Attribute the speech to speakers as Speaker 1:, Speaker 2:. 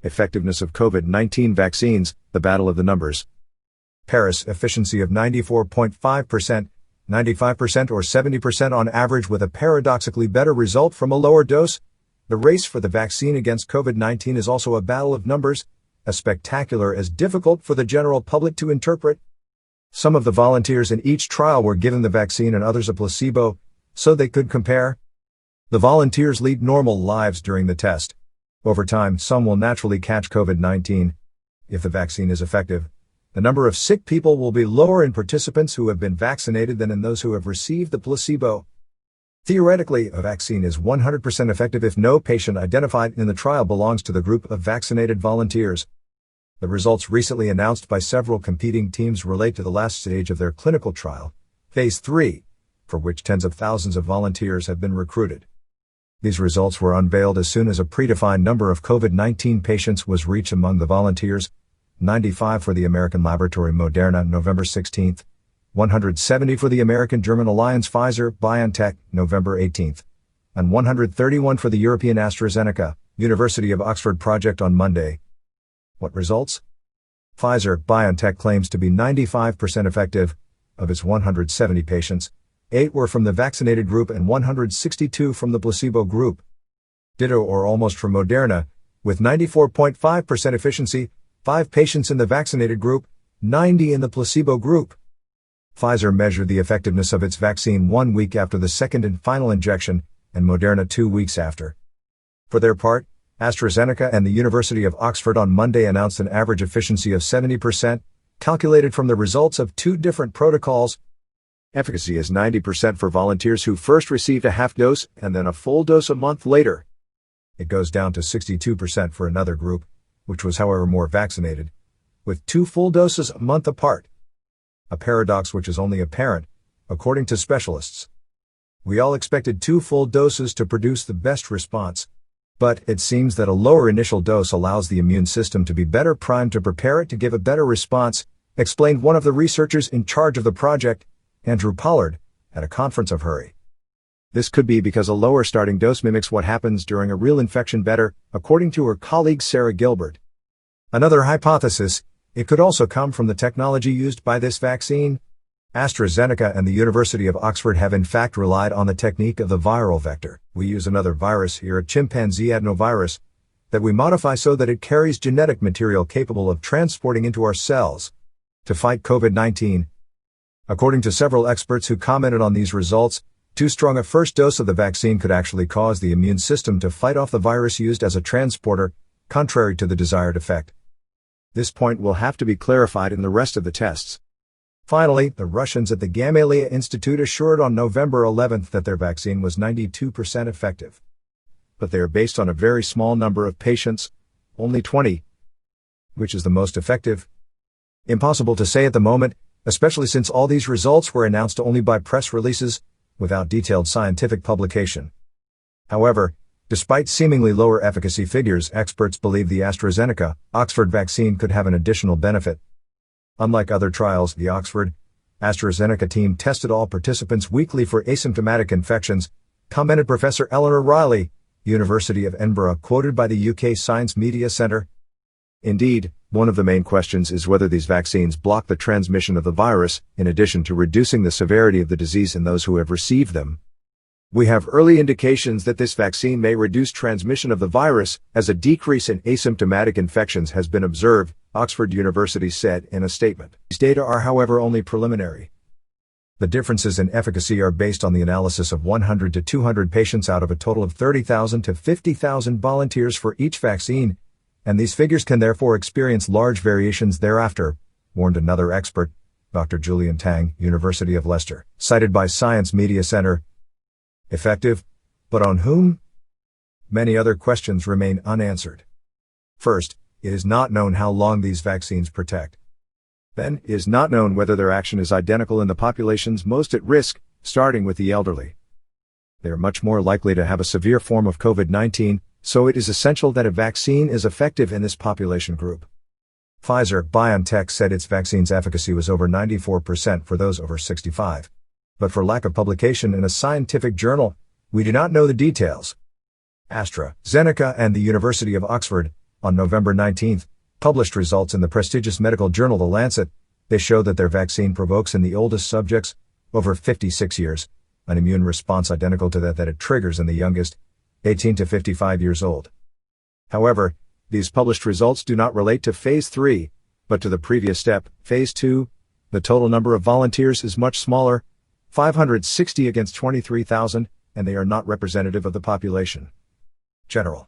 Speaker 1: Effectiveness of COVID-19 vaccines, the battle of the numbers. Paris, efficiency of 94.5%, 95% or 70% on average with a paradoxically better result from a lower dose. The race for the vaccine against COVID-19 is also a battle of numbers, as spectacular as difficult for the general public to interpret. Some of the volunteers in each trial were given the vaccine and others a placebo, so they could compare. The volunteers lead normal lives during the test. Over time, some will naturally catch COVID-19. If the vaccine is effective, the number of sick people will be lower in participants who have been vaccinated than in those who have received the placebo. Theoretically, a vaccine is 100% effective if no patient identified in the trial belongs to the group of vaccinated volunteers. The results recently announced by several competing teams relate to the last stage of their clinical trial, Phase 3, for which tens of thousands of volunteers have been recruited. These results were unveiled as soon as a predefined number of COVID-19 patients was reached among the volunteers, 95 for the American laboratory Moderna, November 16, 170 for the American-German alliance Pfizer-BioNTech, November 18, and 131 for the European AstraZeneca, University of Oxford project on Monday. What results? Pfizer-BioNTech claims to be 95% effective. Of its 170 patients, 8 were from the vaccinated group and 162 from the placebo group. Ditto or almost for Moderna, with 94.5% efficiency, 5 patients in the vaccinated group, 90 in the placebo group. Pfizer measured the effectiveness of its vaccine 1 week after the second and final injection, and Moderna 2 weeks after. For their part, AstraZeneca and the University of Oxford on Monday announced an average efficiency of 70%, calculated from the results of 2 different protocols. Efficacy is 90% for volunteers who first received a half dose and then a full dose a month later. It goes down to 62% for another group, which was however more vaccinated, with 2 full doses a month apart. A paradox which is only apparent, according to specialists. We all expected 2 full doses to produce the best response, but it seems that a lower initial dose allows the immune system to be better primed to prepare it to give a better response, explained one of the researchers in charge of the project, Andrew Pollard, at a conference of Hurry. This could be because a lower starting dose mimics what happens during a real infection better, according to her colleague Sarah Gilbert. Another hypothesis, it could also come from the technology used by this vaccine. AstraZeneca and the University of Oxford have in fact relied on the technique of the viral vector. We use another virus here, a chimpanzee adenovirus, that we modify so that it carries genetic material capable of transporting into our cells to fight COVID-19. According to several experts who commented on these results, too strong a first dose of the vaccine could actually cause the immune system to fight off the virus used as a transporter, contrary to the desired effect. This point will have to be clarified in the rest of the tests. Finally, the Russians at the Gamaleya Institute assured on November 11 that their vaccine was 92% effective. But they are based on a very small number of patients, only 20. Which is the most effective? Impossible to say at the moment, especially since all these results were announced only by press releases, without detailed scientific publication. However, despite seemingly lower efficacy figures, experts believe the AstraZeneca, Oxford vaccine could have an additional benefit. Unlike other trials, the Oxford, AstraZeneca team tested all participants weekly for asymptomatic infections, commented Professor Eleanor Riley, University of Edinburgh, quoted by the UK Science Media Centre. Indeed, one of the main questions is whether these vaccines block the transmission of the virus, in addition to reducing the severity of the disease in those who have received them. We have early indications that this vaccine may reduce transmission of the virus, as a decrease in asymptomatic infections has been observed, Oxford University said in a statement. These data are, however, only preliminary. The differences in efficacy are based on the analysis of 100 to 200 patients out of a total of 30,000 to 50,000 volunteers for each vaccine, and these figures can therefore experience large variations thereafter, warned another expert, Dr. Julian Tang, University of Leicester, cited by Science Media Centre. Effective, but on whom? Many other questions remain unanswered. First, it is not known how long these vaccines protect. Then, it is not known whether their action is identical in the populations most at risk, starting with the elderly. They are much more likely to have a severe form of COVID-19, so it is essential that a vaccine is effective in this population group. Pfizer-BioNTech said its vaccine's efficacy was over 94% for those over 65. But for lack of publication in a scientific journal, we do not know the details. AstraZeneca and the University of Oxford, On November 19, published results in the prestigious medical journal The Lancet, they show that their vaccine provokes in the oldest subjects, over 56 years, an immune response identical to that it triggers in the youngest, 18 to 55 years old. However, these published results do not relate to Phase 3, but to the previous step, Phase 2. The total number of volunteers is much smaller, 560 against 23,000, and they are not representative of the population. General.